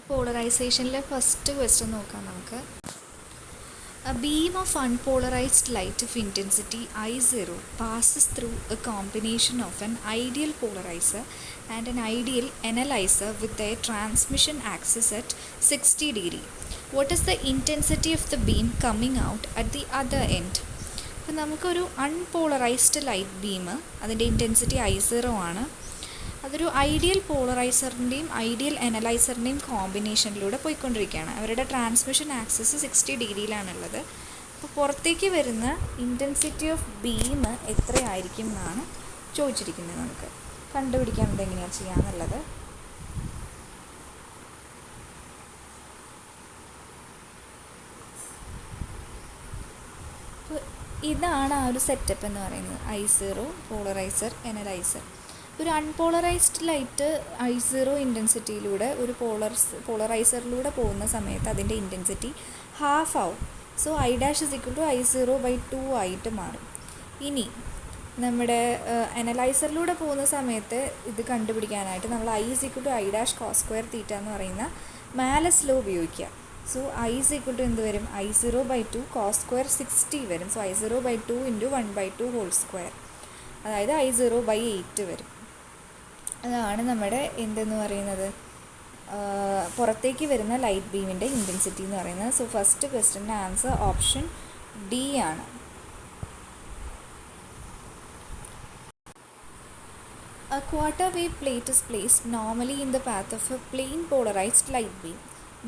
പോളറൈസേഷനിലെ first question നോക്കാം നമുക്ക്. A beam of unpolarized light of intensity I0 passes through a combination of an ideal polarizer and an ideal analyzer with their transmission axis at 60 degree. What is the intensity of the beam coming out at the other end? അപ്പോൾ നമുക്കൊരു unpolarised light beam, അതിൻ്റെ intensity I0 ആണ്. അതൊരു ideal പോളറൈസറിൻ്റെയും ideal അനലൈസറിൻ്റെയും കോമ്പിനേഷനിലൂടെ പോയിക്കൊണ്ടിരിക്കുകയാണ്. അവരുടെ transmission axis 60 ഡിഗ്രിയിലാണുള്ളത്. അപ്പോൾ പുറത്തേക്ക് വരുന്ന ഇൻറ്റൻസിറ്റി ഓഫ് ബീം എത്രയായിരിക്കും എന്നാണ് ചോദിച്ചിരിക്കുന്നത്. നമുക്ക് കണ്ടുപിടിക്കാൻ എങ്ങനെയാണ് ചെയ്യാന്നുള്ളത്. ഇതാണ് ആ ഒരു സെറ്റപ്പ് എന്ന് പറയുന്നത്. I0, polarizer, analyser. ഒരു അൺപോളറൈസ്ഡ് ലൈറ്റ് I0 ഇൻറ്റൻസിറ്റിയിലൂടെ ഒരു പോളറൈസറിലൂടെ പോകുന്ന സമയത്ത് അതിൻ്റെ ഇൻറ്റൻസിറ്റി ഹാഫ് ആവും. സോ I' I0/2 ആയിട്ട് മാറും. ഇനി നമ്മുടെ അനലൈസറിലൂടെ പോകുന്ന സമയത്ത് ഇത് കണ്ടുപിടിക്കാനായിട്ട് നമ്മൾ I I' cos² എന്ന് പറയുന്ന മാലസ് ലോ ഉപയോഗിക്കുക. സോ I എന്ത് വരും? I0/2 cos² 60 വരും. സോ I0/2 × 1/2² അതായത് I0/8 വരും. അതാണ് നമ്മുടെ എന്തെന്ന് പറയുന്നത്, പുറത്തേക്ക് വരുന്ന ലൈറ്റ് ബീമിൻ്റെ ഇൻറ്റൻസിറ്റി എന്ന് പറയുന്നത്. സോ ഫസ്റ്റ് ക്വസ്റ്റ്യൻ്റെ ആൻസർ ഓപ്ഷൻ ഡി ആണ്. A quarter wave plate is placed normally in the path of a plane polarized light beam.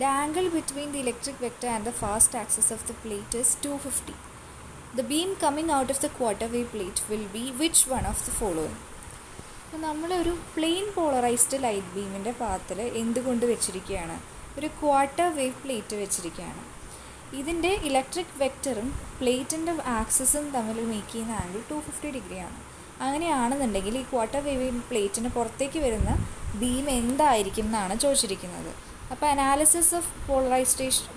The angle between the electric vector and the fast axis of the plate is 250. The beam coming out of the quarter wave plate will be which one of the following? അപ്പോൾ നമ്മളൊരു plain polarised light ബീമിൻ്റെ പാത്തിൽ എന്തുകൊണ്ട് വെച്ചിരിക്കുകയാണ്? ഒരു quarter wave plate വെച്ചിരിക്കുകയാണ്. ഇതിൻ്റെ electric വെക്ടറും പ്ലേറ്റിൻ്റെ ആക്സിസും തമ്മിൽ മേക്ക് ചെയ്യുന്ന ആംഗിൾ 250 ഡിഗ്രിയാണ്. അങ്ങനെയാണെന്നുണ്ടെങ്കിൽ ഈ ക്വാർട്ടർ വേവ് പ്ലേറ്റിന് പുറത്തേക്ക് വരുന്ന ബീം എന്തായിരിക്കും എന്നാണ് ചോദിച്ചിരിക്കുന്നത്. അപ്പോൾ അനാലിസിസ് ഓഫ്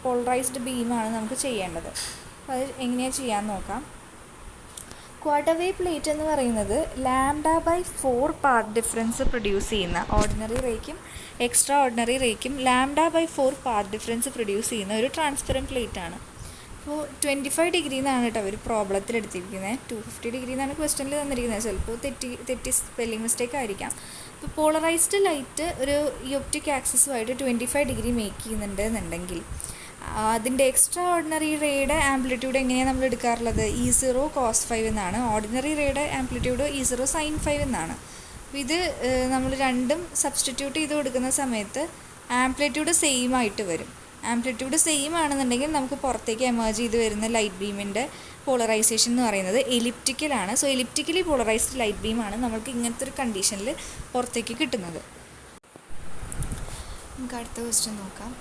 പോളറൈസ്ഡ് ബീമാണ് നമുക്ക് ചെയ്യേണ്ടത്. അപ്പോൾ അത് എങ്ങനെയാണ് ചെയ്യാൻ നോക്കാം. ക്വാർട്ടർ വേവ് പ്ലേറ്റ് എന്ന് പറയുന്നത് λ/4 പാത്ത് ഡിഫറൻസ് പ്രൊഡ്യൂസ് ചെയ്യുന്ന, ഓർഡിനറി റേക്കും എക്സ്ട്രാ ഓർഡിനറി റേക്കും λ/4 പാത്ത് ഡിഫറൻസ് പ്രൊഡ്യൂസ് ചെയ്യുന്ന ഒരു ട്രാൻസ്പെറൻറ്റ് പ്ലേറ്റ് ആണ്. അപ്പോൾ 25 ഡിഗ്രി എന്നാണ് കേട്ടോ അവർ പ്രോബ്ലത്തിൽ എടുത്തിരിക്കുന്നത്. 250 ഡിഗ്രി എന്നാണ് ക്വസ്റ്റ്യനിൽ തന്നിരിക്കുന്നത്. ചിലപ്പോൾ തെറ്റി സ്പെല്ലിംഗ് മിസ്റ്റേക്ക് ആയിരിക്കാം. ഇപ്പോൾ പോളറൈസ്ഡ് ലൈറ്റ് ഒരു ഒപ്റ്റിക് ആക്സിസുമായിട്ട് 25 ഡിഗ്രി മേക്ക് ചെയ്യുന്നുണ്ട് എന്നുണ്ടെങ്കിൽ അതിൻ്റെ എക്സ്ട്രാ ഓർഡിനറി റേയുടെ ആംപ്ലിറ്റ്യൂഡ് എങ്ങനെയാണ് നമ്മൾ എടുക്കാറുള്ളത്? E0 cos 5 എന്നാണ്. ഓർഡിനറി റേയുടെ ആംപ്ലിറ്റ്യൂഡ് E0 sin 5 എന്നാണ്. അപ്പോൾ ഇത് നമ്മൾ രണ്ടും സബ്സ്റ്റിറ്റ്യൂട്ട് ചെയ്ത് കൊടുക്കുന്ന സമയത്ത് ആംപ്ലിറ്റ്യൂഡ് സെയിം ആയിട്ട് വരും. ആംപ്ലിറ്റ്യൂഡ് സെയിം ആണെന്നുണ്ടെങ്കിൽ നമുക്ക് പുറത്തേക്ക് എമേർജ് ചെയ്ത് വരുന്ന ലൈറ്റ് ബീമിൻ്റെ പോളറൈസേഷൻ എന്ന് പറയുന്നത് എലിപ്റ്റിക്കലാണ്. സോ എലിപ്റ്റിക്കലി പോളറൈസ്ഡ് ലൈറ്റ് ബീമാണ് നമുക്ക് ഇങ്ങനത്തെ ഒരു കണ്ടീഷനിൽ പുറത്തേക്ക് കിട്ടുന്നത്. നമുക്ക് അടുത്ത ക്വസ്റ്റ്യൻ നോക്കാം.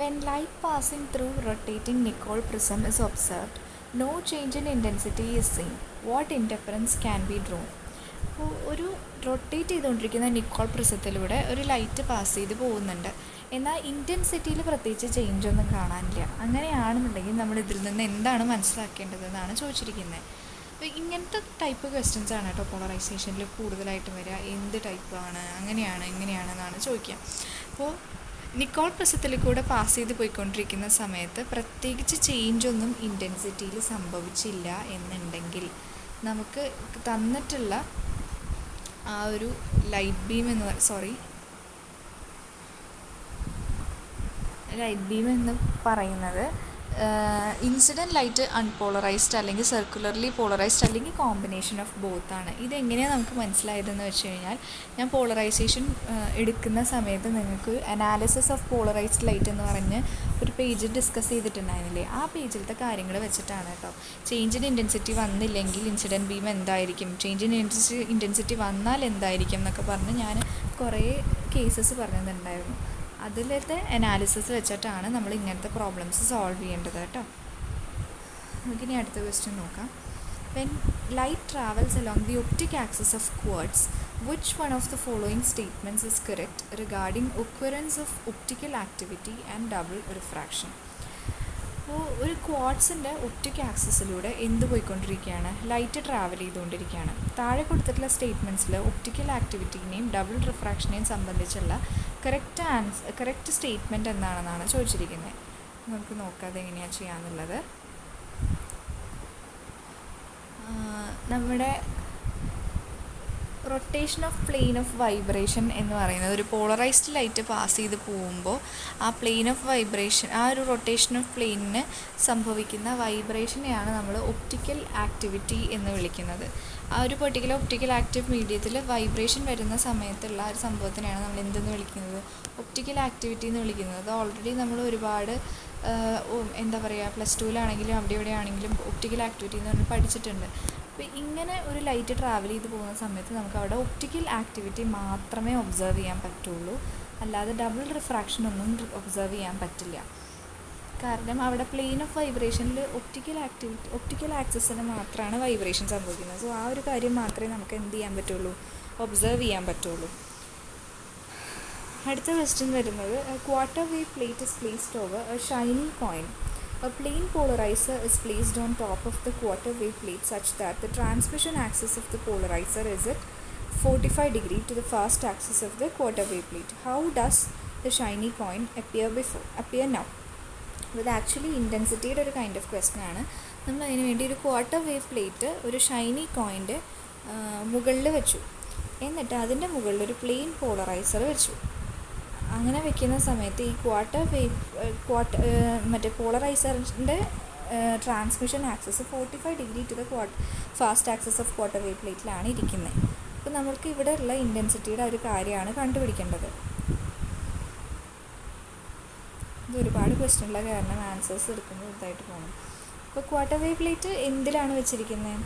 When light passing through rotating Nicol prism is observed, no change in intensity is seen. What interference can be drawn? അപ്പോൾ ഒരു റൊട്ടേറ്റ് ചെയ്തുകൊണ്ടിരിക്കുന്ന നിക്കോൾ പ്രിസത്തിലൂടെ ഒരു ലൈറ്റ് പാസ് ചെയ്ത് പോകുന്നുണ്ട്. എന്നാൽ ഇൻറ്റൻസിറ്റിയിൽ പ്രത്യേകിച്ച് ചേഞ്ചൊന്നും കാണാനില്ല. അങ്ങനെയാണെന്നുണ്ടെങ്കിൽ നമ്മൾ ഇതിൽ നിന്ന് എന്താണ് മനസ്സിലാക്കേണ്ടതെന്നാണ് ചോദിച്ചിരിക്കുന്നത്. അപ്പോൾ ഇങ്ങനത്തെ ടൈപ്പ് ക്വസ്റ്റ്യൻസ് ആണ് കേട്ടോ പോളറൈസേഷനിൽ കൂടുതലായിട്ടും വരിക. എന്ത് ടൈപ്പാണ്, അങ്ങനെയാണ് ഇങ്ങനെയാണെന്നാണ് ചോദിക്കുക. അപ്പോൾ നിക്കോൾ പ്രിസത്തിൽ കൂടെ പാസ് ചെയ്ത് പോയിക്കൊണ്ടിരിക്കുന്ന സമയത്ത് പ്രത്യേകിച്ച് ചേഞ്ചൊന്നും ഇൻറ്റൻസിറ്റിയിൽ സംഭവിച്ചില്ല എന്നുണ്ടെങ്കിൽ നമുക്ക് തന്നിട്ടുള്ള ആ ഒരു ലൈറ്റ് ബീം എന്ന് പറയുന്നത് ഇൻസിഡൻറ്റ് ലൈറ്റ് അൺപോളറൈസ്ഡ് അല്ലെങ്കിൽ സർക്കുലർലി പോളറൈസ്ഡ് അല്ലെങ്കിൽ കോമ്പിനേഷൻ ഓഫ് ബോത്ത് ആണ്. ഇതെങ്ങനെയാണ് നമുക്ക് മനസ്സിലായതെന്ന് വെച്ച് കഴിഞ്ഞാൽ, ഞാൻ പോളറൈസേഷൻ എടുക്കുന്ന സമയത്ത് നിങ്ങൾക്ക് അനാലിസിസ് ഓഫ് പോളറൈസ്ഡ് ലൈറ്റ് എന്ന് പറഞ്ഞ് ഒരു പേജ് ഡിസ്കസ് ചെയ്തിട്ടുണ്ടായിരുന്നില്ലേ, ആ പേജിലത്തെ കാര്യങ്ങൾ വെച്ചിട്ടാണ് കേട്ടോ. ചേഞ്ച് ഇൻ ഇൻറ്റൻസിറ്റി വന്നില്ലെങ്കിൽ ഇൻസിഡൻറ്റ് ബീം എന്തായിരിക്കും, ചേഞ്ച് ഇൻ ഇൻറ്റൻസിറ്റി വന്നാൽ എന്തായിരിക്കും എന്നൊക്കെ പറഞ്ഞ് ഞാൻ കുറേ കേസസ് പറഞ്ഞിട്ടുണ്ടായിരുന്നു. അതിലത്തെ അനാലിസിസ് വെച്ചിട്ടാണ് നമ്മൾ ഇങ്ങനത്തെ പ്രോബ്ലംസ് സോൾവ് ചെയ്യേണ്ടത് കേട്ടോ. നമുക്കിനി അടുത്ത ക്വസ്റ്റ്യൻ നോക്കാം. When light travels along the optic axis of quartz, which one of the following statements is correct regarding occurrence of optical activity and double refraction? അപ്പോൾ ഒരു ക്വാർട്സിൻ്റെ ഒപ്റ്റിക് ആക്സിസിലൂടെ എന്ത് പോയിക്കൊണ്ടിരിക്കുകയാണ്? ലൈറ്റ് ട്രാവൽ ചെയ്തുകൊണ്ടിരിക്കുകയാണ്. താഴെ കൊടുത്തിട്ടുള്ള സ്റ്റേറ്റ്മെൻറ്റ്സിൽ ഒപ്റ്റിക്കൽ ആക്ടിവിറ്റീനെയും ഡബിൾ റിഫ്രാക്ഷനെയും സംബന്ധിച്ചുള്ള correct statement എന്താണെന്നാണ് ചോദിച്ചിരിക്കുന്നത്. നമുക്ക് നോക്കാം അതെങ്ങനെയാണ് ചെയ്യാമെന്നുള്ളത്. നമ്മുടെ rotation of plane of vibration എന്ന് പറയുന്നത് ഒരു പോളറൈസ്ഡ് ലൈറ്റ് പാസ് ചെയ്ത് പോകുമ്പോൾ ആ പ്ലെയിൻ ഓഫ് വൈബ്രേഷൻ, ആ ഒരു റൊട്ടേഷൻ ഓഫ് പ്ലെയിനിന് സംഭവിക്കുന്ന വൈബ്രേഷനെയാണ് നമ്മൾ ഒപ്റ്റിക്കൽ ആക്ടിവിറ്റി എന്ന് വിളിക്കുന്നത്. ആ ഒരു പെർട്ടിക്കുലർ ഒപ്റ്റിക്കൽ ആക്റ്റീവ് മീഡിയത്തിൽ വൈബ്രേഷൻ വരുന്ന സമയത്തുള്ള ആ ഒരു സംഭവത്തിനെയാണ് നമ്മൾ എന്തെന്ന് വിളിക്കുന്നത്? ഒപ്റ്റിക്കൽ ആക്ടിവിറ്റി എന്ന് വിളിക്കുന്നത്. അത് ഓൾറെഡി നമ്മൾ ഒരുപാട് എന്താ പറയുക, പ്ലസ് ടുവിലാണെങ്കിലും അവിടെ ഇവിടെ ആണെങ്കിലും ഒപ്റ്റിക്കൽ ആക്ടിവിറ്റി എന്ന് പറഞ്ഞ് പഠിച്ചിട്ടുണ്ട്. അപ്പോൾ ഇങ്ങനെ ഒരു ലൈറ്റ് ട്രാവൽ ചെയ്ത് പോകുന്ന സമയത്ത് നമുക്ക് അവിടെ ഒപ്റ്റിക്കൽ ആക്ടിവിറ്റി മാത്രമേ ഒബ്സർവ് ചെയ്യാൻ പറ്റുള്ളൂ, അല്ലാതെ ഡബിൾ റിഫ്രാക്ഷൻ ഒന്നും ഒബ്സർവ് ചെയ്യാൻ പറ്റില്ല. കാരണം അവിടെ പ്ലെയിൻ ഓഫ് വൈബ്രേഷനിൽ ഒപ്റ്റിക്കൽ ആക്സിസിന് മാത്രമാണ് വൈബ്രേഷൻ സംഭവിക്കുന്നത്. സോ ആ ഒരു കാര്യം മാത്രമേ നമുക്ക് എന്ത് ചെയ്യാൻ പറ്റുള്ളൂ? ഒബ്സർവ് ചെയ്യാൻ പറ്റുള്ളൂ. അടുത്ത ക്വസ്റ്റ്യൻ വരുന്നത്, quarter wave plate is placed over A Shiny coin. A plane polarizer is placed on top of the quarter wave plate such that the transmission axis of the polarizer is at 45 degree to the fast axis of the quarter wave plate. How does the shiny coin appear now? ഇത് actually ഇൻറ്റൻസിറ്റിയുടെ ഒരു kind of question ആണ്. നമ്മൾ അതിന് വേണ്ടി ഒരു quarter wave plate ഒരു ഷൈനി കോയിൻ്റെ മുകളിൽ വെച്ചു, എന്നിട്ട് അതിൻ്റെ മുകളിൽ ഒരു പ്ലെയിൻ പോളറൈസർ വെച്ചു. അങ്ങനെ വെക്കുന്ന സമയത്ത് ഈ മറ്റേ പോളറൈസറിൻ്റെ transmission axis 45 degree to the fast axis of quarter wave പ്ലേറ്റിലാണ് ഇരിക്കുന്നത്. അപ്പോൾ നമുക്ക് ഇവിടെ ഉള്ള ഇൻറ്റൻസിറ്റിയുടെ ഒരു കാര്യമാണ് കണ്ടുപിടിക്കേണ്ടത്. ഇത് ഒരുപാട് ക്വസ്റ്റ്യനുള്ള കാരണം ആൻസേഴ്സ് എടുക്കുമ്പോൾ ഇതായിട്ട് പോകണം. അപ്പോൾ ക്വാർട്ടർ വേവ് പ്ലേറ്റ് എന്തിലാണ് വെച്ചിരിക്കുന്നത്?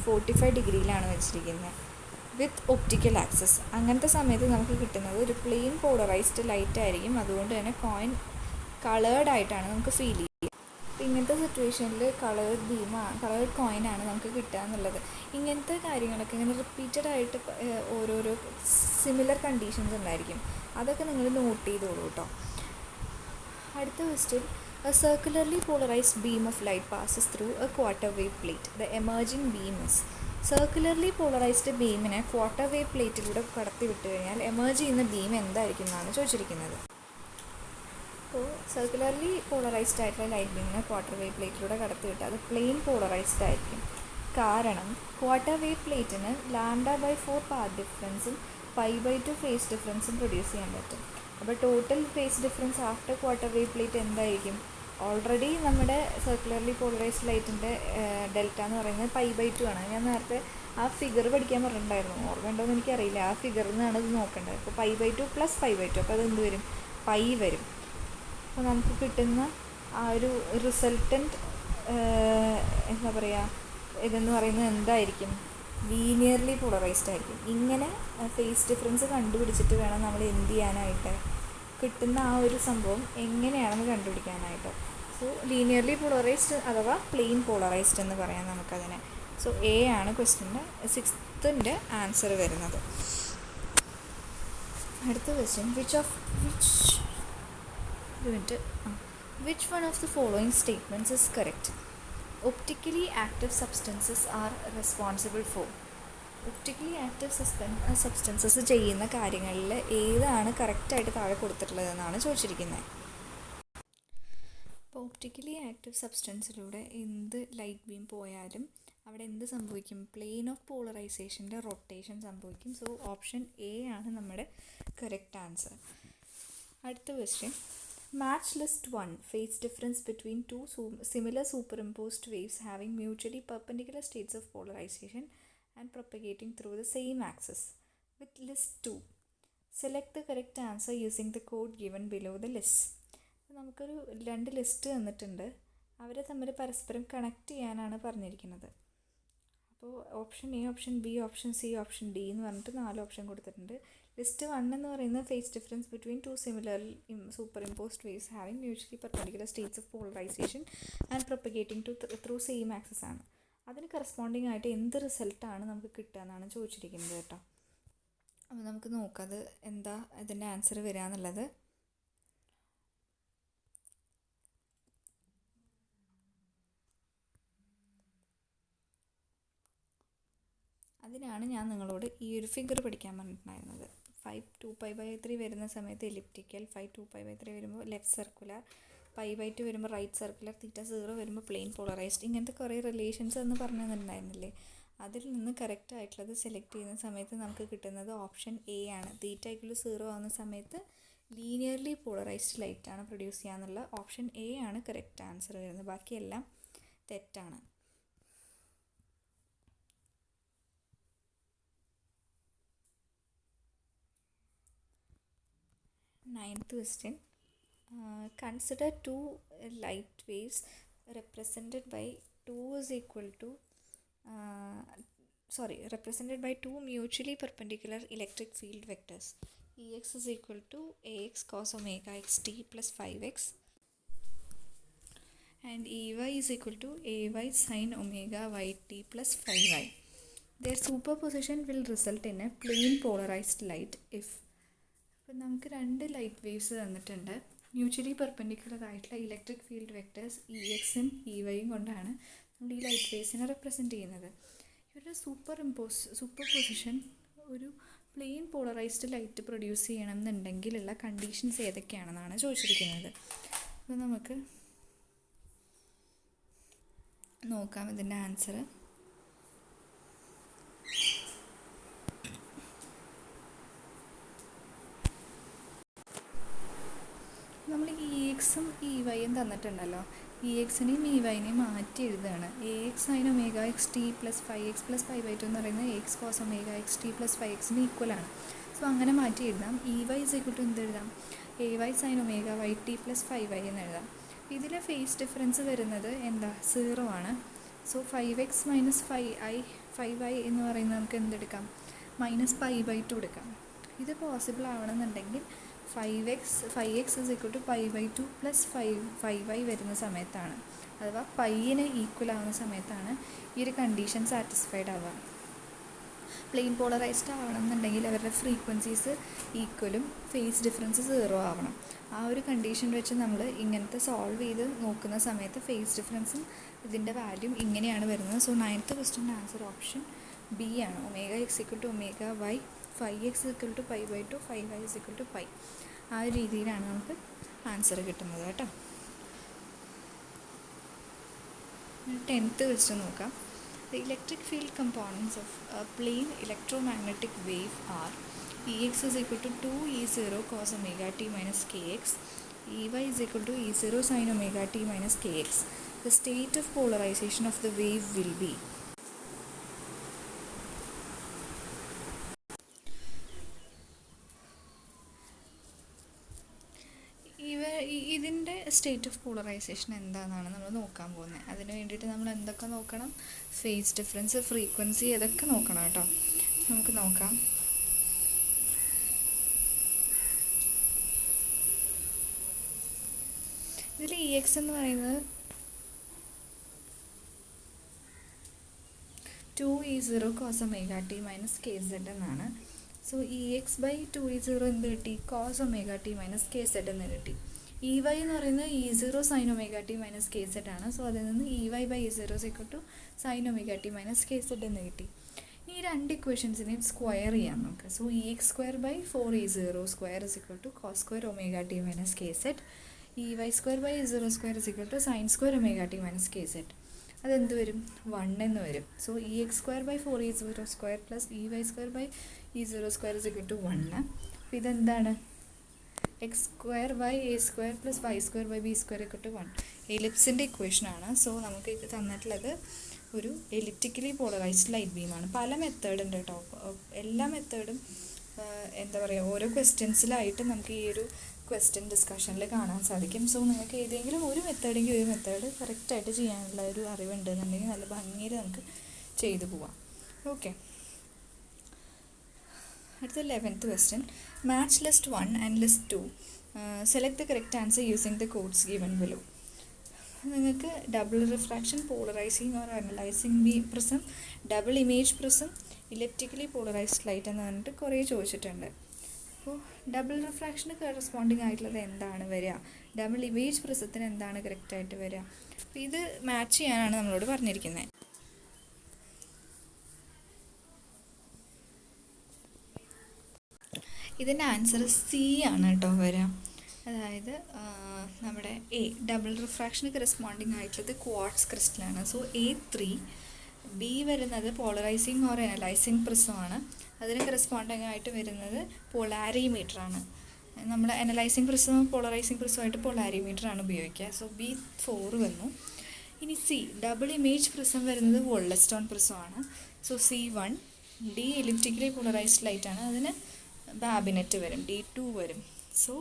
45 ഡിഗ്രിയിലാണ് വെച്ചിരിക്കുന്നത് വിത്ത് ഒപ്റ്റിക്കൽ ആക്സസ്. അങ്ങനത്തെ സമയത്ത് നമുക്ക് കിട്ടുന്നത് ഒരു പ്ലെയിൻ പോളറൈസ്ഡ് ലൈറ്റ് ആയിരിക്കും. അതുകൊണ്ട് തന്നെ കോയിൻ കളേർഡ് ആയിട്ടാണ് നമുക്ക് ഫീൽ ചെയ്യുക. അപ്പോൾ ഇങ്ങനത്തെ സിറ്റുവേഷനിൽ കളേർഡ് കോയിനാണ് നമുക്ക് കിട്ടുക എന്നുള്ളത്. ഇങ്ങനത്തെ കാര്യങ്ങളൊക്കെ ഇങ്ങനെ റിപ്പീറ്റഡ് ആയിട്ട് ഓരോരോ സിമിലർ കണ്ടീഷൻസ് ഉണ്ടായിരിക്കും. അതൊക്കെ നിങ്ങൾ നോട്ട് ചെയ്തോളൂ കേട്ടോ. അടുത്ത question, a circularly polarized beam of light passes through a quarter wave plate. The emerging beam is. Circularly polarised ബീമിനെ ക്വാർട്ടർ വേവ് പ്ലേറ്റിലൂടെ കടത്തി വിട്ട് കഴിഞ്ഞാൽ എമേർജ് ചെയ്യുന്ന ബീം എന്തായിരിക്കും എന്നാണ് ചോദിച്ചിരിക്കുന്നത്. അപ്പോൾ സർക്കുലർലി പോളറൈസ്ഡ് ആയിട്ടുള്ള ലൈറ്റ് ബീമിനെ ക്വാർട്ടർ വേവ് പ്ലേറ്റിലൂടെ കടത്തി വിട്ട് അത് പ്ലെയിൻ പോളറൈസ്ഡ് ആയിരിക്കും. കാരണം ക്വാർട്ടർ വേവ് പ്ലേറ്റിന് λ/4 പാത്ത് ഡിഫറൻസും π/2 ഫേസ് ഡിഫറൻസും പ്രൊഡ്യൂസ് ചെയ്യാൻ പറ്റും. അപ്പോൾ total phase difference after quarter wave plate എന്തായിരിക്കും? ഓൾറെഡി നമ്മുടെ സർക്കുലർലി പോളറൈസ്ഡ് ലൈറ്റിൻ്റെ ഡെൽറ്റ എന്ന് പറയുന്നത് π/2 ആണ്. ഞാൻ നേരത്തെ ആ ഫിഗർ പഠിക്കാൻ പറഞ്ഞിട്ടുണ്ടായിരുന്നു, ഓർമ്മ ഉണ്ടോയെന്ന് എനിക്കറിയില്ല. ആ ഫിഗറിൽ നിന്നാണ് ഇത് നോക്കേണ്ടത്. അപ്പോൾ π/2 + π/2, അപ്പോൾ അത് എന്ത് വരും? പൈ വരും. അപ്പോൾ നമുക്ക് കിട്ടുന്ന ആ ഒരു റിസൾട്ടൻറ്റ് എന്താ പറയുക, ഇതെന്ന് പറയുന്നത് എന്തായിരിക്കും? ലീനിയർലി പോളറൈസ്ഡ് ആയിരിക്കും. ഇങ്ങനെ ഫേസ് ഡിഫറൻസ് കണ്ടുപിടിച്ചിട്ട് വേണം നമ്മൾ എന്ത് ചെയ്യാനായിട്ട്, കിട്ടുന്ന ആ ഒരു സംഭവം എങ്ങനെയാണെന്ന് കണ്ടുപിടിക്കാനായിട്ട്. സോ ലീനിയർലി പോളറൈസ്ഡ് അഥവാ പ്ലെയിൻ പോളറൈസ്ഡ് എന്ന് പറയാം നമുക്കതിനെ. സോ എ ആണ് ക്വസ്റ്റ്യൻ്റെ 6th ആൻസർ വരുന്നത്. അടുത്ത question, which one of the following statements is correct? Optically active substances are responsible for. Optically active substances ചെയ്യുന്ന കാര്യങ്ങളിൽ ഏതാണ് കറക്റ്റായിട്ട് താഴെ കൊടുത്തിട്ടുള്ളതെന്നാണ് ചോദിച്ചിരിക്കുന്നത്. അപ്പോൾ ഒപ്റ്റിക്കലി ആക്റ്റീവ് സബ്സ്റ്റൻസിലൂടെ എന്ത് ലൈറ്റ് ബീം പോയാലും അവിടെ എന്ത് സംഭവിക്കും? പ്ലെയിൻ ഓഫ് പോളറൈസേഷൻ്റെ റൊട്ടേഷൻ സംഭവിക്കും. സോ ഓപ്ഷൻ എ ആണ് നമ്മുടെ കറക്റ്റ് ആൻസർ. അടുത്ത question, match list 1 phase difference between two similar superimposed waves having mutually perpendicular states of polarization and propagating through the same axis. With list 2, select the correct answer using the code given below the list. നമുക്കൊരു 2 list തന്നിട്ടുണ്ട്, അവരെ തമ്മിൽ പരസ്പരം connect ചെയ്യാനാണ് പറഞ്ഞിരിക്കുന്നത്. അപ്പോൾ option A, option B, option C, option D എന്ന് പറഞ്ഞിട്ട് 4 ഓപ്ഷൻ കൊടുത്തിട്ടുണ്ട്. ലിസ്റ്റ് 1 എന്ന് പറയുന്നത് phase difference between two similar super imposed waves having mutually perpendicular States of polarisation and propagating through same access ആണ്. അതിന് കറസ്പോണ്ടിങ് ആയിട്ട് എന്ത് റിസൾട്ടാണ് നമുക്ക് കിട്ടുക എന്നാണ് ചോദിച്ചിരിക്കുന്നത് കേട്ടോ. അപ്പോൾ നമുക്ക് നോക്കാം അത് എന്താ ഇതിൻ്റെ ആൻസർ വരിക എന്നുള്ളത്. അതിനാണ് ഞാൻ നിങ്ങളോട് ഈ ഒരു ഫിഗർ പഠിക്കാൻ പറഞ്ഞിട്ടുണ്ടായിരുന്നത്. 5 2π/3 വരുന്ന സമയത്ത് എലിപ്റ്റിക്കൽ, 5 2π/3 വരുമ്പോൾ ലെഫ്റ്റ് സർക്കുലർ, π/2 വരുമ്പോൾ റൈറ്റ് സർക്കുലർ, θ0 വരുമ്പോൾ പ്ലെയിൻ പോളറൈസ്ഡ്, ഇങ്ങനത്തെ കുറേ റിലേഷൻസ് എന്ന് പറഞ്ഞു തന്നിട്ടുണ്ടായിരുന്നില്ലേ. അതിൽ നിന്ന് കറക്റ്റ് ആയിട്ടുള്ളത് സെലക്ട് ചെയ്യുന്ന സമയത്ത് നമുക്ക് കിട്ടുന്നത് ഓപ്ഷൻ എ ആണ്. θ0 ആവുന്ന സമയത്ത് ലീനിയർലി പോളറൈസ്ഡ് ലൈറ്റാണ് പ്രൊഡ്യൂസ് ചെയ്യാന്നുള്ള ഓപ്ഷൻ എ ആണ് കറക്റ്റ് ആൻസർ വരുന്നത്. ബാക്കിയെല്ലാം തെറ്റാണ്. 9th question. Consider two light waves represented by two mutually perpendicular electric field vectors. Ex is equal to ax cos omega xt plus 5x and Ey is equal to ay sin omega yt plus 5y. Their superposition will result in a plane polarized light if. അപ്പോൾ നമുക്ക് രണ്ട് light waves തന്നിട്ടുണ്ട്. Mutually perpendicular ആയിട്ടുള്ള electric field vectors Exും Eyയും കൊണ്ടാണ് നമ്മൾ ഈ light waves represent ചെയ്യുന്നത്. ഇവരുടെ സൂപ്പർപൊസിഷൻ ഒരു പ്ലെയിൻ പോളറൈസ്ഡ് ലൈറ്റ് പ്രൊഡ്യൂസ് ചെയ്യണം എന്നുണ്ടെങ്കിലുള്ള കണ്ടീഷൻസ് ഏതൊക്കെയാണെന്നാണ് ചോദിച്ചിരിക്കുന്നത്. അപ്പോൾ നമുക്ക് നോക്കാം ഇതിൻ്റെ ആൻസർ. നമ്മൾ Exും Eyയും തന്നിട്ടുണ്ടല്ലോ. Exനെയും Eyനെയും മാറ്റി എഴുതുകയാണ്. ax sin omega xt plus 5x plus 5/2 എന്ന് പറയുന്നത് ax cos omega xt plus 5xന് ഈക്വലാണ്. സോ അങ്ങനെ മാറ്റി എഴുതാം. Ey is equal to എന്ത് എഴുതാം? ay sin omega yt plus 5y എന്ന് എഴുതാം. ഇതിലെ ഫേസ് ഡിഫറൻസ് വരുന്നത് എന്താ? 0 ആണ്. സോ 5x മൈനസ് 5y എന്ന് പറയുന്നത് നമുക്ക് എന്തെടുക്കാം? മൈനസ് π/2 എടുക്കാം. ഇത് പോസിബിൾ ആവണമെന്നുണ്ടെങ്കിൽ 5x is equal to π/2 plus 5y വരുന്ന സമയത്താണ്, അഥവാ പൈന് ഈക്വൽ ആവുന്ന സമയത്താണ് ഈ ഒരു കണ്ടീഷൻ സാറ്റിസ്ഫൈഡ് ആവുക. പ്ലെയിൻ പോളറൈസ്ഡ് ആവണമെന്നുണ്ടെങ്കിൽ അവരുടെ ഫ്രീക്വൻസീസ് ഈക്വലും ഫേസ് ഡിഫറൻസ് 0 ആവണം. ആ ഒരു കണ്ടീഷൻ വെച്ച് നമ്മൾ ഇങ്ങനത്തെ സോൾവ് ചെയ്ത് നോക്കുന്ന സമയത്ത് ഫേസ് ഡിഫറൻസും ഇതിൻ്റെ വാല്യൂം ഇങ്ങനെയാണ് വരുന്നത്. സോ 9th ക്വസ്റ്റ്യൻ്റെ ആൻസർ ഓപ്ഷൻ ബി ആണ്. Omega x equal to omega y, 5x equal to π/2, 5y equal to pi. ആ ഒരു രീതിയിലാണ് നമുക്ക് ആൻസർ കിട്ടുന്നത് കേട്ടോ. 10th ക്വസ്റ്റ്യൻ നോക്കാം. The electric field components of a plane electromagnetic wave are Ex is equal to 2E0 cos omega t minus kx, Ey is equal to E0 sin omega t minus kx. The state of polarization of the wave will be. ഇതിൻ്റെ state of polarisation എന്താണെന്നാണ് നമ്മൾ നോക്കാൻ പോകുന്നത്. അതിന് വേണ്ടിയിട്ട് നമ്മൾ എന്തൊക്കെ നോക്കണം? ഫേസ് ഡിഫറൻസ്, ഫ്രീക്വൻസി, ഇതൊക്കെ നോക്കണം കേട്ടോ. നമുക്ക് നോക്കാം. ഇതിൽ Ex എന്ന് പറയുന്നത് 2E0 cos omega t minus kz എന്നാണ്. സോ Ex ബൈ 2E0 എന്ത് കിട്ടി? cos omega t minus kz എന്ന് കിട്ടി. Ey എന്ന് പറയുന്നത് E0 sin omega t minus kz ആണ്. സോ അതിൽ നിന്ന് Ey by E0 is equal to sin omega t minus kz എന്ന് കിട്ടി. ഈ രണ്ട് ഇക്വേഷൻസിനെയും സ്ക്വയർ ചെയ്യാം നമുക്ക്. So Ex square by 4E0 square is equal to cos square omega t minus kz. Ey square by E0 square is equal to sin square omega t minus kz. അതെന്ത് വരും? 1 എന്ന് വരും. So Ex square by 4E0 square plus Ey square by E0 square is equal to 1. അപ്പോൾ ഇതെന്താണ്? X square by a square plus y square by b square equal to 1. എലിപ്സിൻ്റെ ഇക്വേഷനാണ്. So നമുക്ക് ഇത് തന്നിട്ടുള്ളത് ഒരു എലിപ്റ്റിക്കലി പോളറൈസ്ഡ് ലൈറ്റ് ബീമാണ്. പല method ഉണ്ട് കേട്ടോ. എല്ലാ മെത്തേഡും എന്താ പറയുക, ഓരോ ക്വസ്റ്റ്യൻസിലായിട്ട് നമുക്ക് ഈ ഒരു ക്വസ്റ്റ്യൻ ഡിസ്കഷനിൽ കാണാൻ സാധിക്കും. സോ നിങ്ങൾക്ക് ഏതെങ്കിലും ഒരു മെത്തേഡെങ്കിൽ ഒരു മെത്തേഡ് കറക്റ്റായിട്ട് ചെയ്യാനുള്ള ഒരു അറിവുണ്ടെന്നുണ്ടെങ്കിൽ നല്ല ഭംഗിയിൽ നമുക്ക് ചെയ്തു പോവാം. ഓക്കെ, അടുത്ത 11th question. Match list 1 and list 2. Select the correct answer using the codes given below. നിങ്ങൾക്ക് double refraction, polarising or analysing beam prism, double image prism, electrically polarised light എന്ന് പറഞ്ഞിട്ട് കുറേ ചോദിച്ചിട്ടുണ്ട്. അപ്പോൾ ഡബിൾ റിഫ്രാക്ഷന് കറസ്പോണ്ടിങ് ആയിട്ടുള്ളത് എന്താണ് വരിക? ഡബിൾ ഇമേജ് പ്രിസത്തിന് എന്താണ് കറക്റ്റായിട്ട് വരിക? അപ്പോൾ ഇത് മാച്ച് ചെയ്യാനാണ് നമ്മളോട് പറഞ്ഞിരിക്കുന്നത്. ഇതിൻ്റെ ആൻസർ സി ആണ് കേട്ടോ വരാം. അതായത് നമ്മുടെ എ ഡബിൾ റിഫ്രാക്ഷന് കറസ്പോണ്ടിങ് ആയിട്ടുള്ളത് ക്വാർട്സ് ക്രിസ്റ്റലാണ്. So A3. ബി വരുന്നത് പോളറൈസിങ് ഓർ അനലൈസിങ് പ്രിസമാണ്. അതിന് കറസ്പോണ്ടിങ് ആയിട്ട് വരുന്നത് പൊളാരിമീറ്ററാണ്. നമ്മൾ അനലൈസിങ് പ്രിസവും പോളറൈസിങ് പ്രിസവുമായിട്ട് പൊളാരിമീറ്ററാണ് ഉപയോഗിക്കുക. സോ B4 വന്നു. ഇനി സി ഡബിൾ ഇമേജ് പ്രിസം വരുന്നത് വോൾസ്റ്റോൺ പ്രിസമാണ്. So C1. D elliptically polarised ലൈറ്റാണ്, അതിന് ബാബിനെറ്റ് വരും, D2 വരും. So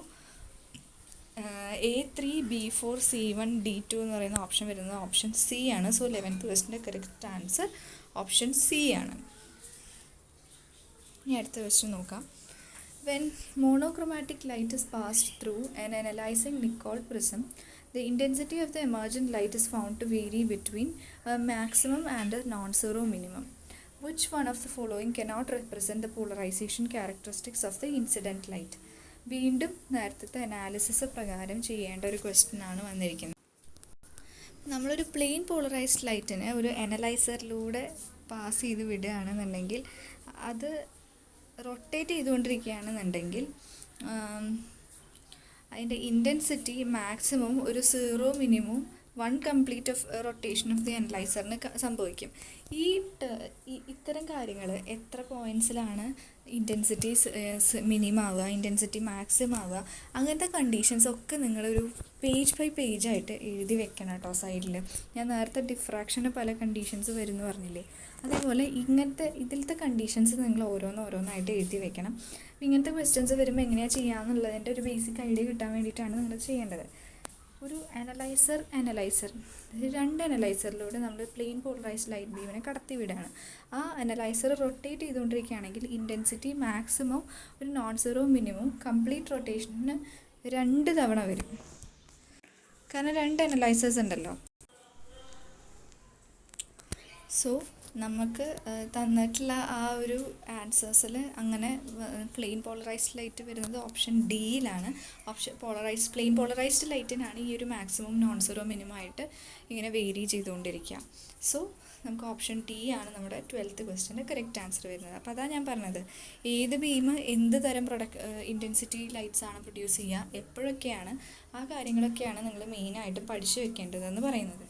A3, B4, C1, D2 എന്ന് പറയുന്ന ഓപ്ഷൻ വരുന്നത് ഓപ്ഷൻ സി ആണ്. സോ 11th ക്വസ്റ്റിൻ്റെ കറക്റ്റ് ആൻസർ ഓപ്ഷൻ സി ആണ്. ഇനി അടുത്ത ക്വസ്റ്റ്യൻ നോക്കാം. When monochromatic light is passed through an analyzing Nicoll prism, the intensity of the emergent light is found to vary between a maximum and a non-zero minimum. Which one of the following cannot represent the polarization characteristics of the incident light? വീണ്ടും നേരത്തെ analysis പ്രകാരം ചെയ്യേണ്ട ഒരു question ആണ് വന്നിരിക്കുന്നത്. നമ്മളൊരു plain polarised ലൈറ്റിനെ ഒരു അനലൈസറിലൂടെ pass ചെയ്ത് വിടുകയാണെന്നുണ്ടെങ്കിൽ, അത് റൊട്ടേറ്റ് ചെയ്തുകൊണ്ടിരിക്കുകയാണെന്നുണ്ടെങ്കിൽ അതിൻ്റെ ഇൻറ്റൻസിറ്റി മാക്സിമം ഒരു 0 minimum 1 complete of rotation of the അനലൈസറിന് സംഭവിക്കും. ഇത്തരം കാര്യങ്ങൾ എത്ര പോയിൻറ്റ്സിലാണ് ഇൻറ്റൻസിറ്റി മിനിമം ആവുക, ഇൻറ്റൻസിറ്റി മാക്സിമം ആവുക, അങ്ങനത്തെ കണ്ടീഷൻസ് ഒക്കെ നിങ്ങളൊരു പേജ് ബൈ പേജായിട്ട് എഴുതി വെക്കണം കേട്ടോ സൈഡിൽ. ഞാൻ നേരത്തെ ഡിഫ്രാക്ഷന് പല കണ്ടീഷൻസ് വരുമെന്ന് പറഞ്ഞില്ലേ, അതേപോലെ ഇതിലത്തെ കണ്ടീഷൻസ് നിങ്ങൾ ഓരോന്നായിട്ട് എഴുതി വെക്കണം. അപ്പോൾ ഇങ്ങനത്തെ ക്വസ്റ്റ്യൻസ് വരുമ്പോൾ എങ്ങനെയാണ് ചെയ്യാമെന്നുള്ളതിൻ്റെ ഒരു ബേസിക് ഐഡിയ കിട്ടാൻ വേണ്ടിയിട്ടാണ് നിങ്ങൾ ചെയ്യേണ്ടത്. ഒരു അനലൈസർ 2 അനലൈസറിലൂടെ നമ്മൾ പ്ലെയിൻ പോളറൈസ്ഡ് ലൈറ്റ് ബീമിനെ കടത്തി വിടുകയാണ്. ആ അനലൈസർ റൊട്ടേറ്റ് ചെയ്തുകൊണ്ടിരിക്കുകയാണെങ്കിൽ ഇൻറ്റൻസിറ്റി മാക്സിമം ഒരു non-zero മിനിമം കംപ്ലീറ്റ് റൊട്ടേഷന് 2 തവണ വരും. കാരണം 2 അനലൈസേഴ്സ് ഉണ്ടല്ലോ. സോ നമുക്ക് തന്നിട്ടുള്ള ആ ഒരു ആൻസേഴ്സിൽ അങ്ങനെ പ്ലെയിൻ പോളറൈസ്ഡ് ലൈറ്റ് വരുന്നത് ഓപ്ഷൻ ഡിയിലാണ്. പ്ലെയിൻ പോളറൈസ്ഡ് ലൈറ്റിനാണ് ഈ ഒരു മാക്സിമം non-zero മിനിമം ആയിട്ട് ഇങ്ങനെ വേരി ചെയ്തുകൊണ്ടിരിക്കുക. സോ നമുക്ക് ഓപ്ഷൻ ടി ആണ് നമ്മുടെ 12th ക്വസ്റ്റ്യൻ്റെ കറക്റ്റ് ആൻസർ വരുന്നത്. അപ്പോൾ അതാണ് ഞാൻ പറഞ്ഞത്, ഏത് ബീം എന്ത് തരം ഇൻറ്റൻസിറ്റി ലൈറ്റ്സ് ആണ് പ്രൊഡ്യൂസ് ചെയ്യുക, എപ്പോഴൊക്കെയാണ്, ആ കാര്യങ്ങളൊക്കെയാണ് നിങ്ങൾ മെയിനായിട്ടും പഠിച്ചു വെക്കേണ്ടതെന്ന് പറയുന്നത്.